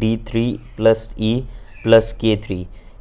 D3+E+K3